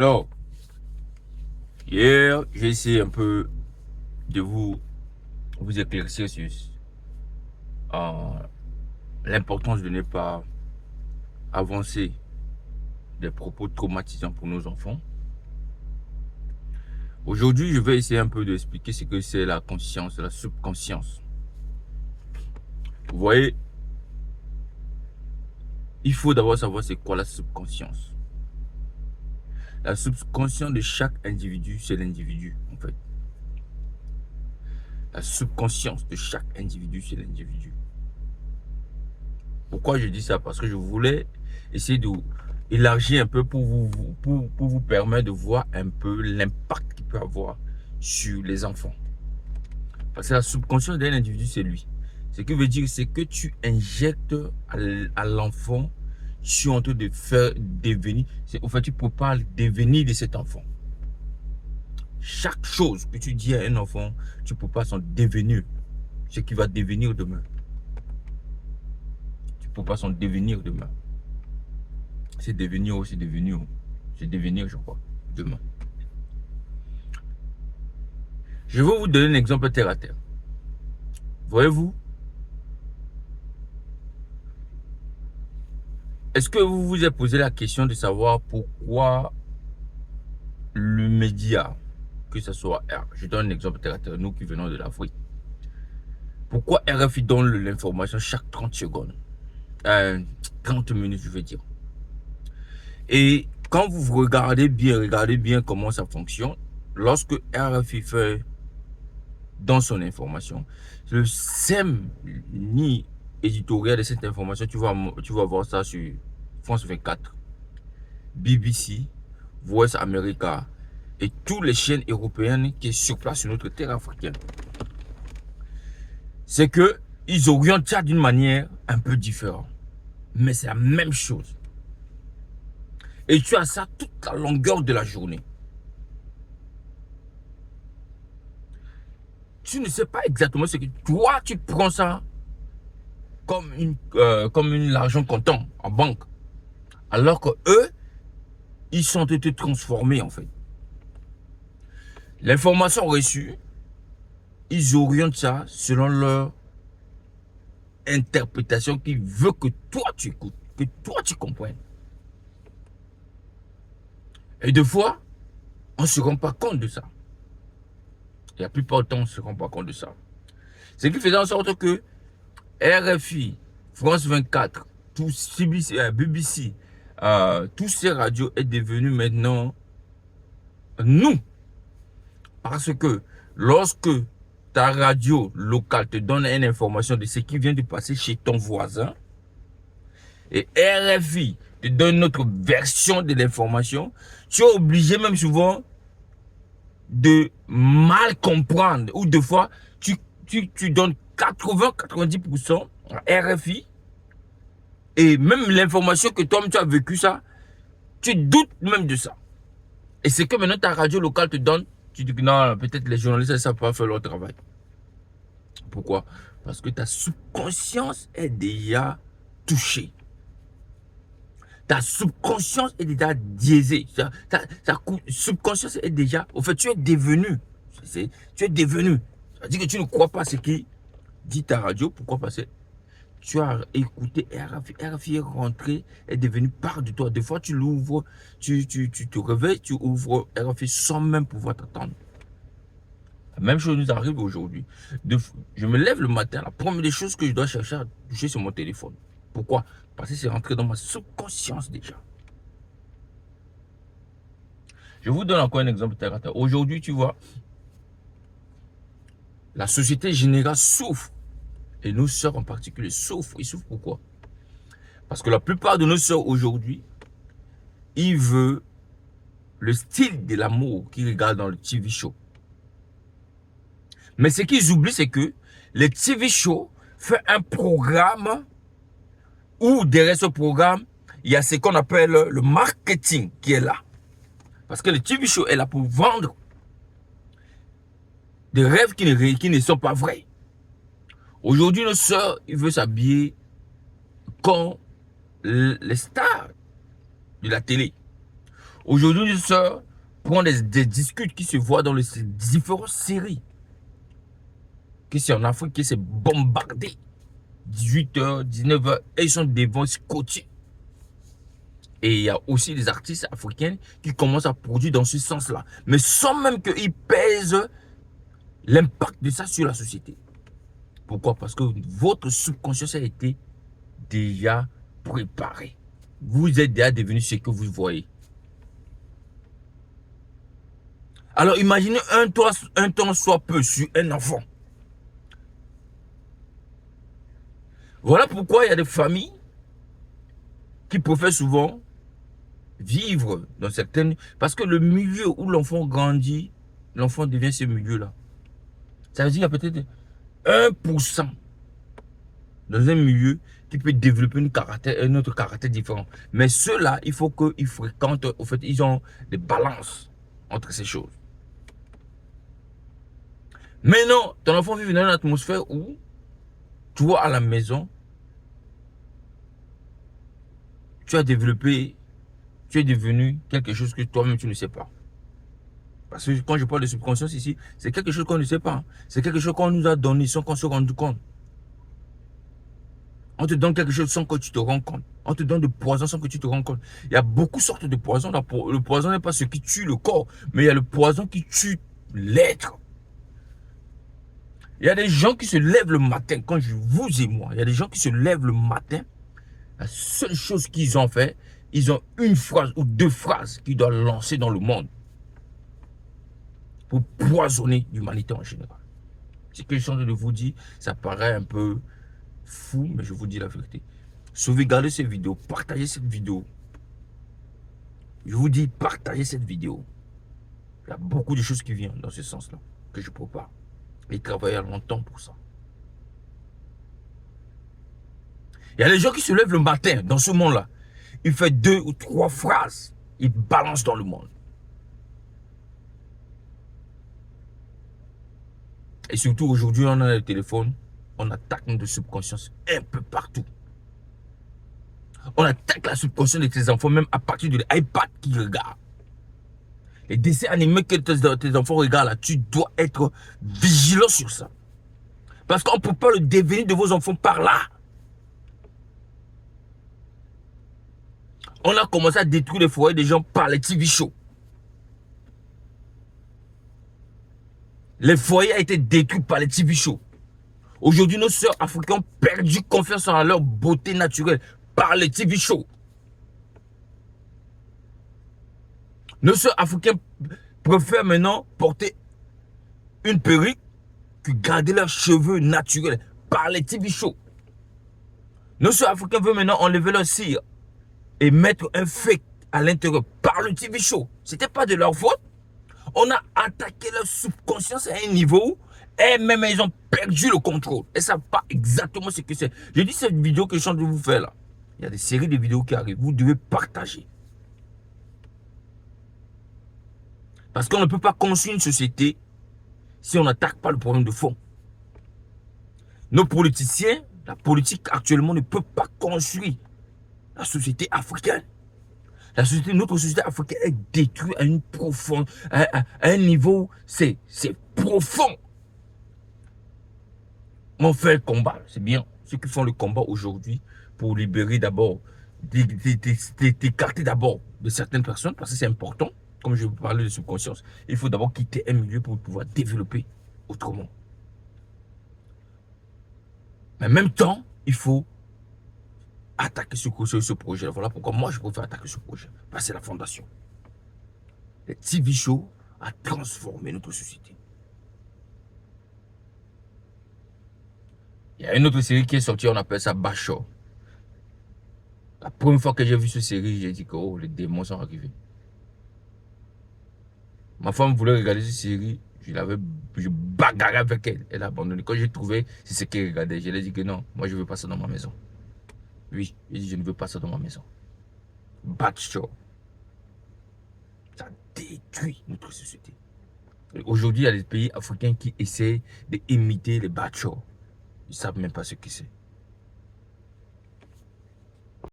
Alors, hier, j'ai essayé un peu de vous éclaircir sur euh, l'importance de ne pas avancer des propos traumatisants pour nos enfants. Aujourd'hui, je vais essayer un peu d'expliquer ce que c'est la conscience, la subconscience. Vous voyez, il faut d'abord savoir c'est quoi la subconscience. La subconscience de chaque individu, c'est l'individu, en fait. La subconscience de chaque individu, c'est l'individu. Pourquoi je dis ça? Parce que je voulais essayer de élargir un peu pour vous permettre de voir un peu l'impact qu'il peut avoir sur les enfants. Parce que la subconscience d'un individu, c'est lui. Ce qui veut dire, c'est que tu injectes à l'enfant, tu es en train de faire devenir, en fait, tu prépares le devenir de cet enfant. Chaque chose que tu dis à un enfant, tu prépares son devenir, ce qui va devenir demain. Tu prépares son devenir demain. C'est devenir aussi devenir. C'est devenir, je crois, demain. Je vais vous donner un exemple terre à terre. Voyez-vous, est-ce que vous vous êtes posé la question de savoir pourquoi le média, que ce soit R, je donne un exemple terre à terre, nous qui venons de l'Afrique, pourquoi RFI donne l'information chaque 30 secondes, 30 minutes, je veux dire. Et quand vous regardez bien comment ça fonctionne, lorsque RFI fait dans son information, le SEM ni éditorial de cette information, tu vas voir ça sur France 24, BBC, Voice America et toutes les chaînes européennes qui sont sur place sur notre terre africaine. C'est que ils orientent ça d'une manière un peu différente. Mais c'est la même chose. Et tu as ça toute la longueur de la journée. Tu ne sais pas exactement ce que toi, tu prends ça comme l'argent comptant en banque. Alors que eux, ils sont été transformés en fait. L'information reçue, ils orientent ça selon leur interprétation qui veut que toi tu écoutes, que toi tu comprennes. Et des fois, on ne se rend pas compte de ça. Et la plupart du temps, on ne se rend pas compte de ça. Ce qui faisait en sorte que RFI, France 24, tout CBC, BBC, tous ces radios est devenu maintenant nous. Parce que lorsque ta radio locale te donne une information de ce qui vient de passer chez ton voisin, et RFI te donne notre version de l'information, tu es obligé même souvent de mal comprendre. Ou des fois, tu donnes 80-90% à RFI. Et même l'information que toi tu as vécu ça, tu doutes même de ça. Et c'est que maintenant ta radio locale te donne, tu dis que non, peut-être les journalistes ne savent pas faire leur travail. Pourquoi? Parce que ta subconscience est déjà touchée. Ta subconscience est déjà biaisée. Ta subconscience est déjà... Au fait, tu es devenu. Tu es devenu. Ça veut dire que tu ne crois pas ce qui dit ta radio. Pourquoi? Parce que tu as écouté RFI. RFI est rentré, est devenu part de toi. Des fois, tu l'ouvres, tu te réveilles, tu ouvres RFI sans même pouvoir t'attendre. La même chose nous arrive aujourd'hui. Je me lève le matin, la première des choses que je dois chercher à toucher sur mon téléphone. Pourquoi? Parce que c'est rentré dans ma subconscience déjà. Je vous donne encore un exemple terre à terre. Aujourd'hui, tu vois, la société générale souffre. Et nos sœurs en particulier souffrent. Ils souffrent pourquoi? Parce que la plupart de nos sœurs aujourd'hui, ils veulent le style de l'amour qu'ils regardent dans le TV show. Mais ce qu'ils oublient, c'est que le TV show fait un programme où derrière ce programme, il y a ce qu'on appelle le marketing qui est là. Parce que le TV show est là pour vendre des rêves qui ne sont pas vrais. Aujourd'hui, nos sœurs, ils veulent s'habiller comme les stars de la télé. Aujourd'hui, nos sœurs prennent des disques qui se voient dans les différentes séries. Qui c'est en Afrique, qui s'est bombardé. 18h, 19h, et ils sont devant scotchés. Et il y a aussi des artistes africains qui commencent à produire dans ce sens-là. Mais sans même qu'ils pèsent l'impact de ça sur la société. Pourquoi? Parce que votre subconscience a été déjà préparé. Vous êtes déjà devenu ce que vous voyez. Alors imaginez un temps soit peu sur un enfant. Voilà pourquoi il y a des familles qui préfèrent souvent vivre dans certaines... Parce que le milieu où l'enfant grandit, l'enfant devient ce milieu-là. Ça veut dire qu'il y a peut-être 1% dans un milieu qui peut développer un autre caractère différent. Mais ceux-là, il faut qu'ils fréquentent, au fait, ils ont des balances entre ces choses. Mais non, ton enfant vit dans une atmosphère où, toi à la maison, tu as développé, tu es devenu quelque chose que toi-même tu ne sais pas. Parce que quand je parle de subconscience ici, c'est quelque chose qu'on ne sait pas. C'est quelque chose qu'on nous a donné sans qu'on se rende compte. On te donne quelque chose sans que tu te rends compte. On te donne des poisons sans que tu te rends compte. Il y a beaucoup de sortes de poisons. Le poison n'est pas ce qui tue le corps, mais il y a le poison qui tue l'être. Il y a des gens qui se lèvent le matin, quand vous et moi, il y a des gens qui se lèvent le matin, la seule chose qu'ils ont fait, ils ont une phrase ou deux phrases qu'ils doivent lancer dans le monde pour poisonner l'humanité en général. Ce que je suis en train de vous dire, ça paraît un peu fou, mais je vous dis la vérité. Sauvegardez cette vidéo, partagez cette vidéo. Je vous dis, partagez cette vidéo. Il y a beaucoup de choses qui viennent dans ce sens-là, que je prépare. Et travailler longtemps pour ça. Il y a des gens qui se lèvent le matin dans ce monde-là. Ils font 2 ou 3 phrases. Ils balancent dans le monde. Et surtout aujourd'hui, on a le téléphone. On attaque notre subconscience un peu partout. On attaque la subconscience de tes enfants même à partir de l'iPad qu'ils regardent. Les dessins animés que tes enfants regardent là, tu dois être vigilant sur ça. Parce qu'on ne peut pas le devenir de vos enfants par là. On a commencé à détruire les foyers des gens par les TV shows. Les foyers ont été détruits par les TV shows. Aujourd'hui, nos sœurs africaines ont perdu confiance en leur beauté naturelle par les TV shows. Nos sœurs africaines préfèrent maintenant porter une perruque que garder leurs cheveux naturels par les TV shows. Nos sœurs africaines veulent maintenant enlever leur cire et mettre un fake à l'intérieur par le TV show. Ce n'était pas de leur faute. On a attaqué leur subconscience à un niveau où elles-mêmes, elles ont perdu le contrôle. Elles ne savent pas exactement ce que c'est. Je dis cette vidéo que je suis en train de vous faire là. Il y a des séries de vidéos qui arrivent. Vous devez partager. Parce qu'on ne peut pas construire une société si on n'attaque pas le problème de fond. Nos politiciens, la politique actuellement ne peut pas construire la société africaine. Notre société africaine est détruite à une profonde, à un niveau, c'est profond. On fait le combat, c'est bien. Ceux qui font le combat aujourd'hui pour libérer d'abord, d'écarter d'abord de certaines personnes, parce que c'est important. Comme je vous parlais de subconscience, il faut d'abord quitter un milieu pour pouvoir développer autrement. Mais en même temps, il faut attaquer ce projet. Voilà pourquoi moi je préfère attaquer ce projet. Parce que c'est la fondation. Les TV shows a transformé notre société. Il y a une autre série qui est sortie, on appelle ça Bachor. La première fois que j'ai vu cette série, j'ai dit que oh, les démons sont arrivés. Ma femme voulait regarder cette série, je bagarrais avec elle. Elle a abandonné. Quand j'ai trouvé c'est ce qu'elle regardait, je lui ai dit que non, moi je ne veux pas ça dans ma maison. Oui, j'ai dit je ne veux pas ça dans ma maison. Bachor. Ça détruit notre société. Aujourd'hui, il y a des pays africains qui essaient d'imiter les Bachor. Ils ne savent même pas ce que c'est.